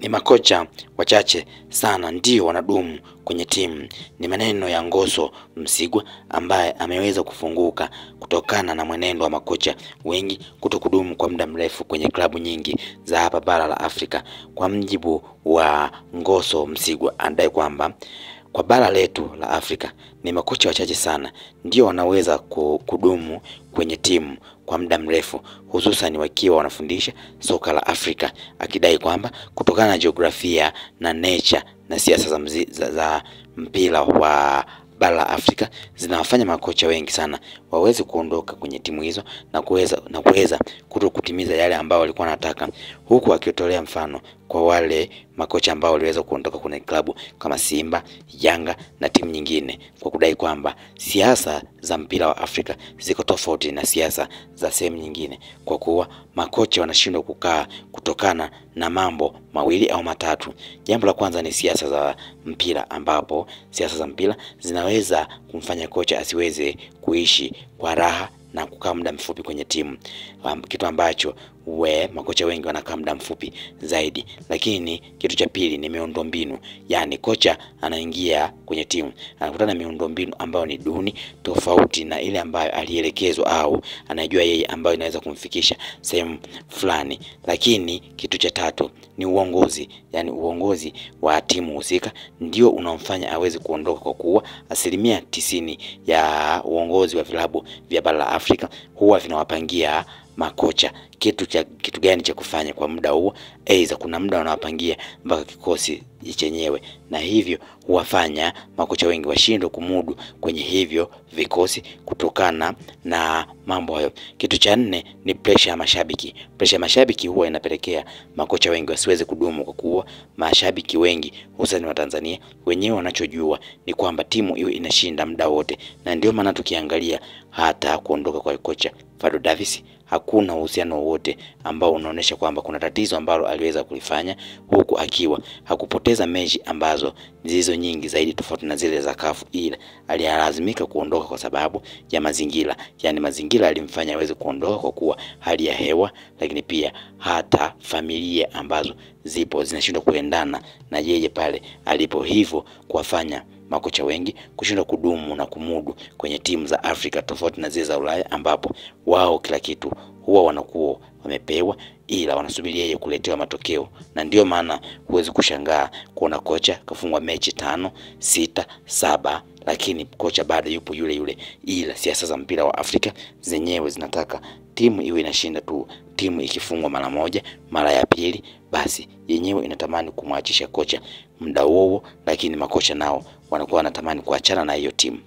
Ni makocha wachache sana ndio wanadumu kwenye timu. Ni maneno ya Ngoso Msigwa ambaye ameweza kufunguka kutokana na mwenendo wa makocha wengi kutokudumu kwa muda mrefu kwenye klabu nyingi za hapa bara la Afrika. Kwa mjibu wa Ngoso Msigwa, anadai kwamba kwa bara letu la Afrika ni makocha wachache sana ndio wanaweza kudumu kwenye timu kwa muda mrefu, hususan wakiwa wanafundisha soka la Afrika, akidai kwamba kutokana na jiografia na nature na siasa za mpira wa bara la Afrika zinawafanya makocha wengi sana waweze kuondoka kwenye timu hizo na kuweza kutokutimiza yale ambao walikuwa wanataka, huku akitolea mfano kwa wale makocha ambao waliweza kuondoka kwenye klabu kama Simba, Yanga na timu nyingine, kwa kudai kwamba siasa za mpira wa Afrika ziko tofauti na siasa za sehemu nyingine, kwa kuwa makocha wanashindwa kukaa kutokana na mambo mawili au matatu. Jambo la kwanza ni siasa za mpira, ambapo siasa za mpira zinaweza kumfanya kocha asiweze kuishi kwa raha na kukaa muda mfupi kwenye timu, kitu ambacho makocha wengi wanakaa muda mfupi zaidi. Lakini kitu cha pili ni miundombinu, yani kocha anaingia kwenye timu anakutana na miundombinu ambayo ni duni, tofauti na ile ambayo alielekezwa au anajua yeye, ambayo inaweza kumfikisha sehemu fulani. Lakini kitu cha tatu ni uongozi, yani uongozi wa timu husika ndio unaomfanya aweze kuondoka, kwa kuwa 90% ya uongozi wa vilabu vya bara la Afrika huwa vinawapangia makocha kitu gani cha kufanya kwa muda huo. Aidha kuna muda wanawapangia mpaka kikosi chenyewe, na hivyo huwafanya makocha wengi washindwe kumudu kwenye hivyo vikosi kutokana na mambo hayo. Kitu cha nne ni pressure ya mashabiki. Pressure ya mashabiki huwa inapelekea makocha wengi wasiweze kudumu, kwa kuwa mashabiki wengi hususan wa Tanzania wenyewe wanachojua ni kwamba timu hiyo inashinda muda wote, na ndio maana tukiangalia hata kuondoka kwa kocha Fadlu Davis hakuna uhusiano wowote ambao unaonesha kwamba kuna tatizo ambalo aliweza kulifanya, huku akiwa hakupoteza mechi ambazo zilizo nyingi zaidi tofauti na zile za CAF, ila alilazimika kuondoka kwa sababu ya mazingira. Yani mazingira alimfanya aweze kuondoka kwa kuwa hali ya hewa, lakini pia hata familia ambazo zipo zinashindwa kuendana na yeye pale alipo, hivyo kuwafanya makocha wengi kushindwa kudumu na kumudu kwenye timu za Afrika tofauti na zile za Ulaya, ambapo wao kila kitu huwa wanakuwa wamepewa, ila wanasubiri yeye kuletewa matokeo. Na ndio maana huwezi kushangaa kuona kocha kafungwa mechi 5, 6, 7 lakini kocha bado yupo yule yule, ila siasa za mpira wa Afrika zenyewe zinataka timu iwe inashinda tu. Timu ikifungwa mara moja, mara ya pili, basi yenyewe inatamani kumwachisha kocha muda huo, lakini makocha nao wanakuwa wanatamani kuachana na hiyo timu.